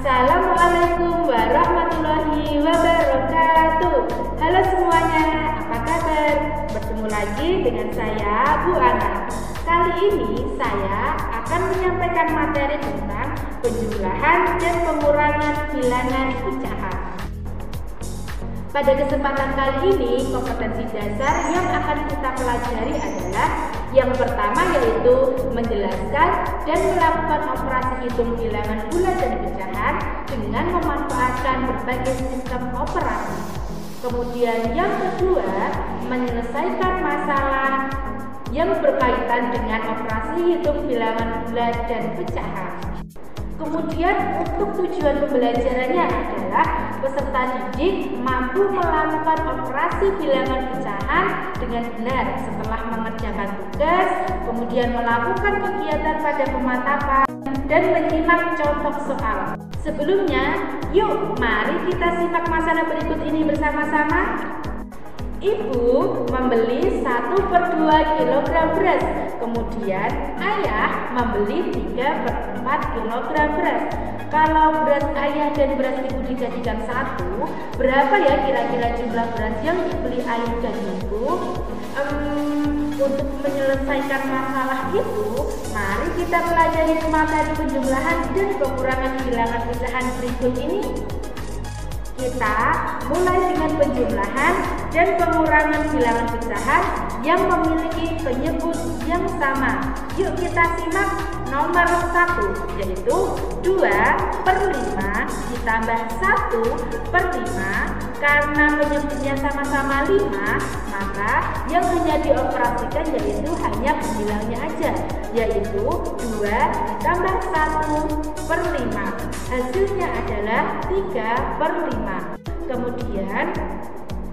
Assalamualaikum warahmatullahi wabarakatuh. Halo semuanya, apa kabar? Bertemu lagi dengan saya Bu Ana. Kali ini saya akan menyampaikan materi tentang penjumlahan dan pengurangan bilangan pecahan. Pada kesempatan kali ini, kompetensi dasar yang akan kita pelajari adalah yang pertama, yaitu menjelaskan dan melakukan operasi hitung bilangan bulat dan pecahan dengan memanfaatkan berbagai sistem operasi. Kemudian yang kedua, menyelesaikan masalah yang berkaitan dengan operasi hitung bilangan bulat dan pecahan. Kemudian untuk tujuan pembelajarannya adalah peserta didik mampu melakukan operasi bilangan pecahan dengan benar setelah mengerjakan tugas, kemudian melakukan kegiatan pada pemantapan dan menyimak contoh soal. Sebelumnya, yuk mari kita simak masalah berikut ini bersama-sama. Ibu membeli 1/2 kg beras, kemudian ayah membeli 3/4 kg beras. Kalau beras ayah dan beras ibu dijadikan satu, berapa ya kira-kira jumlah beras yang dibeli ayah dan ibu? Untuk menyelesaikan masalah itu, mari kita pelajari materi penjumlahan dan pengurangan bilangan pecahan berikut ini. Kita mulai dengan penjumlahan dan pengurangan bilangan pecahan yang memiliki penyebut yang sama. Yuk kita simak nomor 1, yaitu 2/5 ditambah 1/5. Karena penyebutnya sama-sama 5, maka yang hanya dioperasikan yaitu hanya pembilangnya aja, yaitu 2 ditambah 1/5. Hasilnya adalah 3/5. Kemudian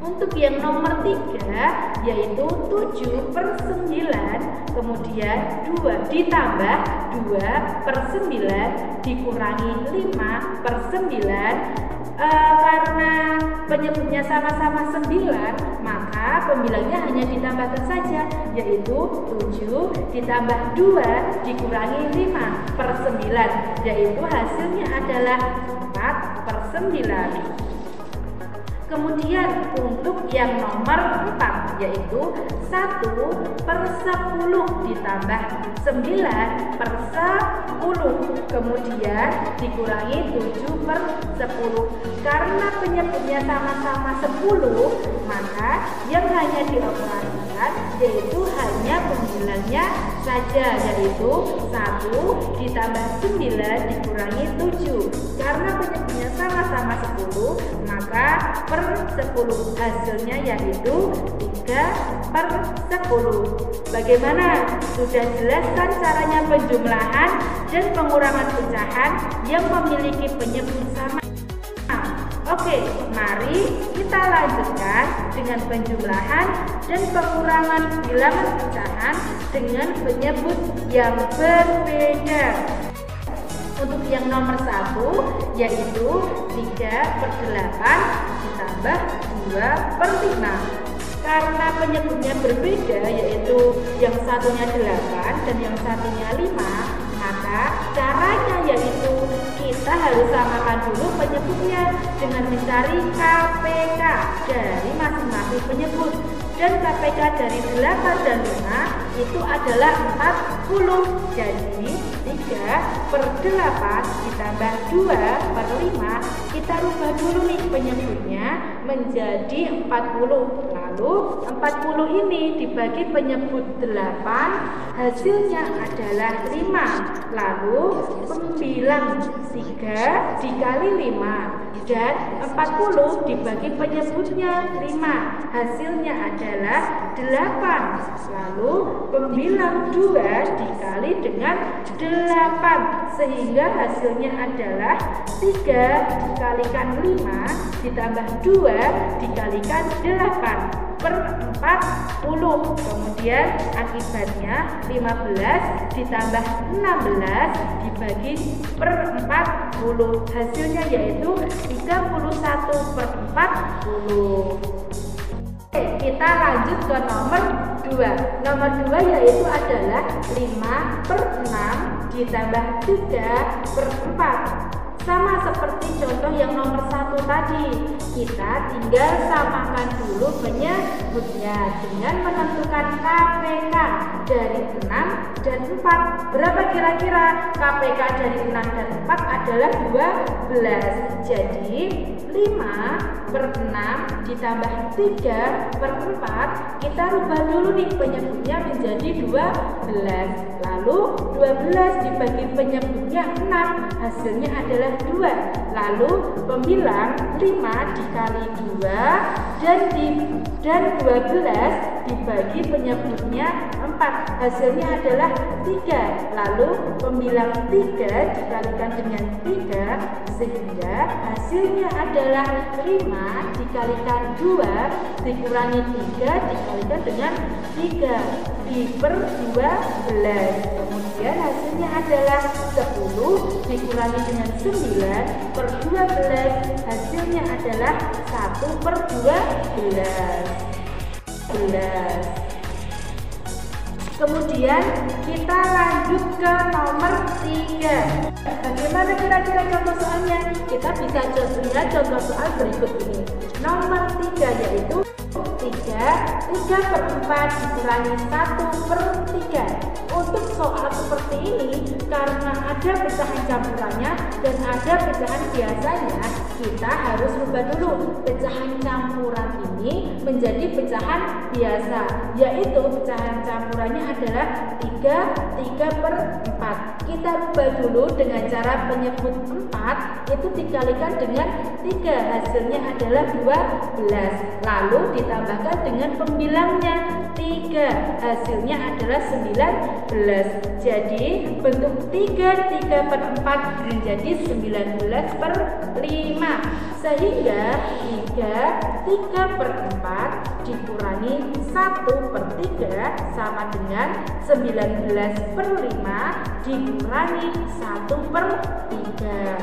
untuk yang nomor 3, yaitu 7/9, kemudian 2 ditambah 2/9 dikurangi 5/9. Karena penyebutnya sama-sama 9, maka pembilangnya hanya ditambahkan saja, yaitu 7 ditambah 2 dikurangi 5/9, yaitu hasilnya adalah 4/9. Kemudian untuk yang nomor 4, yaitu 1/10 ditambah 9/10, kemudian dikurangi 7/10. Karena penyebutnya sama-sama 10, maka yang hanya dioperasikan yaitu hanya pembilangnya saja, yaitu 1 ditambah 9 dikurangi 7. Karena penyebutnya sama-sama 10, maka per 10 hasilnya yaitu 3/10. Bagaimana? Sudah jelas kan caranya penjumlahan dan pengurangan pecahan yang memiliki penyebut sama? Oke, mari kita lanjutkan dengan penjumlahan dan pengurangan bilangan pecahan dengan penyebut yang berbeda. Untuk yang nomor 1, yaitu 3/8 ditambah 2/5. Karena penyebutnya berbeda, yaitu yang satunya 8 dan yang satunya 5, maka caranya yaitu kita harus samakan dulu penyebutnya dengan mencari KPK dari masing-masing penyebut. Dan KPK dari 8 dan 5 itu adalah 40. Jadi 3/8 ditambah 2/5, kita rubah dulu nih penyebutnya menjadi 40. Lalu 40 ini dibagi penyebut 8, hasilnya adalah 5. Lalu pembilang 3 dikali 5, dan 40 dibagi penyebutnya 5, hasilnya adalah 8. Lalu pembilang 2 dikali dengan 8, sehingga hasilnya adalah 3 dikalikan 5 ditambah 2 dikalikan 8/40. Kemudian akibatnya 15 ditambah 16 dibagi per 40, hasilnya yaitu 31/40. Oke, kita lanjut ke nomor 2. Nomor 2 yaitu adalah 5/6 ditambah 3/4. Sama seperti contoh yang nomor 1 tadi, kita tinggal samakan dulu penyebutnya dengan menentukan KPK dari 6 dan 4. Berapa kira-kira? KPK dari 6 dan 4 adalah 12. Jadi 5/6 ditambah 3/4, kita rubah dulu nih penyebutnya menjadi 12. Lalu 12 dibagi penyebutnya 6, hasilnya adalah 2. Lalu pembilang 5 dikali 2 dan 12 dibagi penyebutnya 4, hasilnya adalah 3. Lalu pembilang 3 dikalikan dengan 3, sehingga hasilnya adalah 5 dikalikan 2 dikurangi 3 dikalikan dengan 3 diper 12. Kemudian hasilnya adalah 10 dikurangi dengan 9 per 12, hasilnya adalah 1/12. Kemudian kita lanjut ke nomor 3. Bagaimana kira-kira contoh soalnya? Kita bisa lihat contoh soal berikut ini. Nomor 3 yaitu 3/4 dikurangi 1/3. Untuk soal seperti ini, karena ada pecahan campurannya dan ada pecahan biasanya, kita harus rubah dulu pecahan campuran ini menjadi pecahan biasa, yaitu pecahan campurannya adalah 3/4. Kita rubah dulu dengan cara penyebut 4 itu dikalikan dengan 3, hasilnya adalah 12. Lalu ditambahkan dengan pembilangnya 3, hasilnya adalah 19. Jadi bentuk 3/4 menjadi 19/5, sehingga 3/4 dikurangi 1/3 sama dengan 19/5 dikurangi 1/3.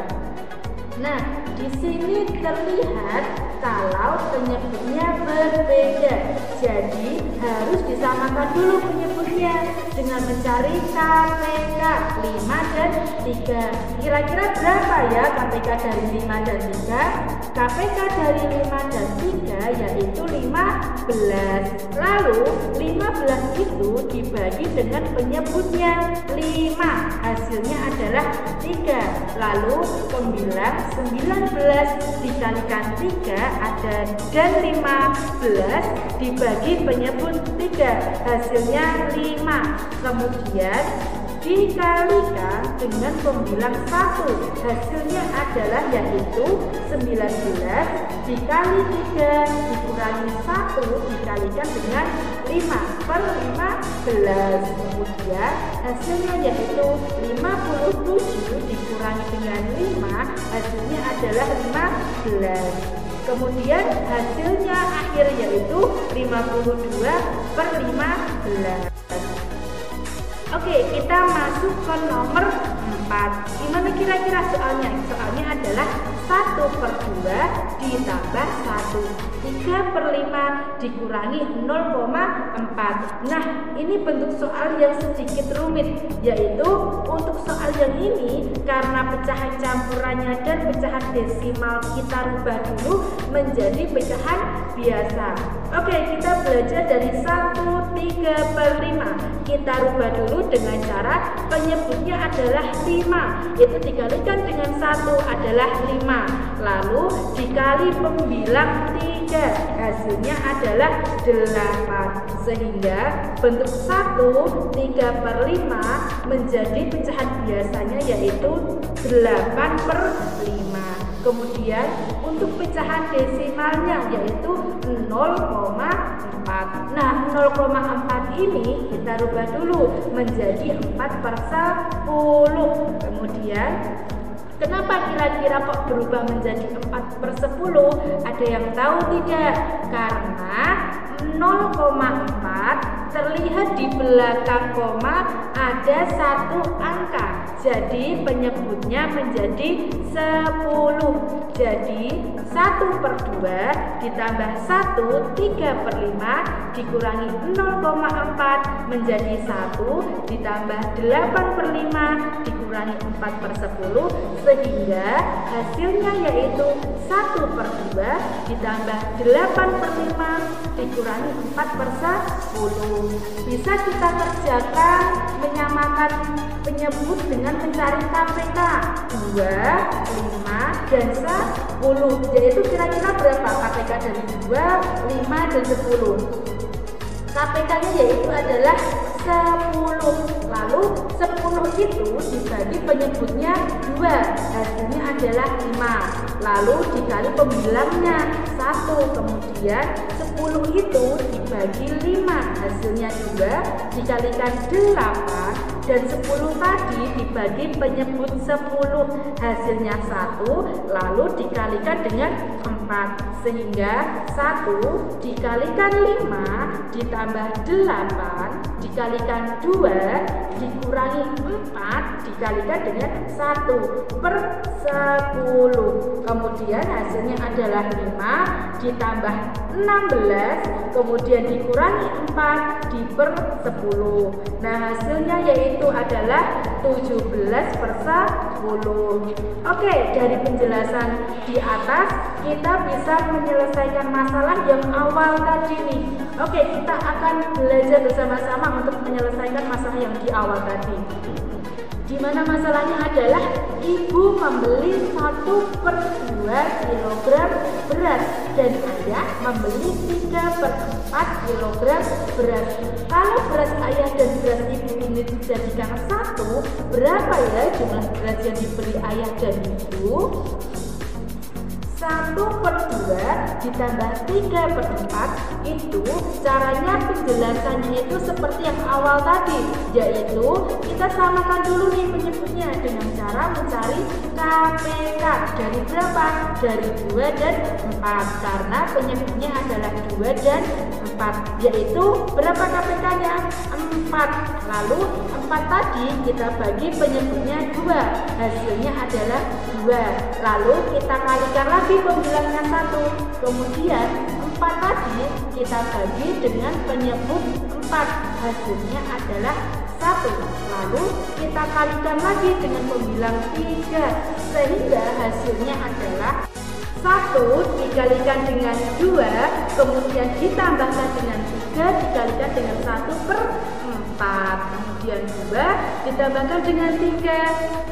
Nah, di sini terlihat kalau penyebutnya berbeda. Jadi harus disamakan dulu penyebutnya dengan mencari KPK 5 dan 3. Kira-kira berapa ya KPK dari 5 dan 3? KPK dari 5 dan 3 yaitu 15. Lalu 15 itu dibagi dengan penyebutnya 5, hasilnya adalah 3. Lalu pembilang 19 dikalikan 3 ada dan 15 dibagi penyebut 3, hasilnya 5. Kemudian dikalikan dengan pembilang 1, hasilnya adalah yaitu 19 dikali 3 dikurangi 1 dikalikan dengan 5/15. Kemudian hasilnya yaitu 57 dikurangi dengan 5, hasilnya adalah 15. Kemudian hasilnya akhir yaitu 52/15. Oke, kita masuk ke nomor 4. Gimana kira-kira soalnya? Soalnya adalah 1/2 ditambah 1. 3/5 dikurangi 0,4. Nah, ini bentuk soal yang sedikit rumit, yaitu untuk soal yang ini karena pecahan campurannya dan pecahan desimal kita rubah dulu menjadi pecahan biasa. Oke, kita belajar dari 1/3/5. Kita rubah dulu dengan cara penyebutnya adalah 5, itu dikalikan dengan 1 adalah 5, lalu dikali pembilang 3, hasilnya adalah 8, sehingga bentuk 1/3/5 menjadi pecahan biasanya yaitu 8/5. Kemudian untuk pecahan desimalnya yaitu 0,4. Nah, 0,4 ini kita rubah dulu menjadi 4/10. Kemudian kenapa kira-kira kok berubah menjadi 4/10? Ada yang tahu tidak? Karena 0,4 terlihat di belakang koma ada 1 angka. Jadi penyebutnya menjadi 10. Jadi 1/2 ditambah 1 3/5 dikurangi 0,4 menjadi 1 ditambah 8/5 dikurangi 4/10 sehingga hasilnya yaitu 1/2 ditambah 8/5 dikurangi 4/10. Bisa kita kerjakan menyamakan penyebut dengan mencari KPK 2, 5, dan 10, yaitu kira-kira berapa KPK dari 2, 5, dan 10. KPK-nya yaitu adalah 10. Lalu 10 itu dibagi penyebutnya 2, hasilnya adalah 5. Lalu dikali pembilangnya 1, kemudian 10 itu dibagi 5, hasilnya 2, dikalikan 8, dan 10 tadi dibagi penyebut 10, hasilnya 1, lalu dikalikan dengan 4, sehingga 1 dikalikan 5 ditambah 8 dikalikan 2 dikurangi 4 dikalikan dengan 1/10. Kemudian hasilnya adalah 5 ditambah 16 kemudian dikurangi 4 10. Nah, hasilnya yaitu adalah 17/10. Oke, dari penjelasan di atas kita bisa menyelesaikan masalah yang awal tadi nih. Oke, kita akan belajar bersama-sama untuk menyelesaikan masalah yang di awal tadi. Di mana masalahnya adalah ibu membeli 1/2 kilogram beras dan ayah membeli 3/4 kilogram beras. Kalau beras ayah dan beras ibu ini dijadikan satu, berapa ya jumlah beras yang dibeli ayah dan ibu? 1/2 ditambah 3/4 itu caranya penjelasannya itu seperti yang awal tadi, yaitu kita samakan dulu nih penyebutnya dengan cara mencari KPK dari berapa? Dari 2 dan 4 karena penyebutnya adalah 2 dan 4, yaitu berapa KPK-nya? 4. Lalu 4 tadi kita bagi penyebutnya 2, hasilnya adalah 2. Lalu kita kalikan lagi pembilangnya 1, kemudian 4 tadi kita bagi dengan penyebut 4, hasilnya adalah 1. Lalu kita kalikan lagi dengan pembilang 3 sehingga hasilnya adalah 1 dikalikan dengan 2 kemudian ditambahkan dengan 3 dikalikan dengan 1/4 kemudian 2 ditambahkan dengan 3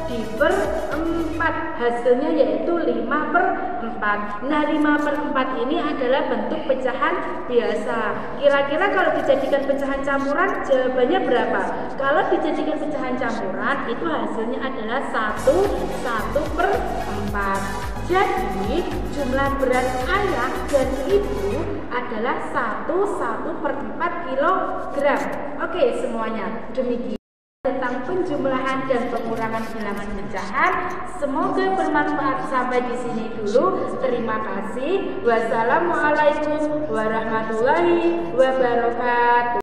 diper-4, hasilnya yaitu 5/4. Nah, 5/4 ini adalah bentuk pecahan biasa. Kira-kira kalau dijadikan pecahan campuran jawabannya berapa? Kalau dijadikan pecahan campuran itu hasilnya adalah 1/4. Jadi jumlah beras ayah dan ibu adalah 1/4 kilogram. Oke, semuanya demikian tentang penjumlahan dan pengurangan bilangan pecahan. Semoga bermanfaat. Sampai di sini dulu. Terima kasih. Wassalamualaikum warahmatullahi wabarakatuh.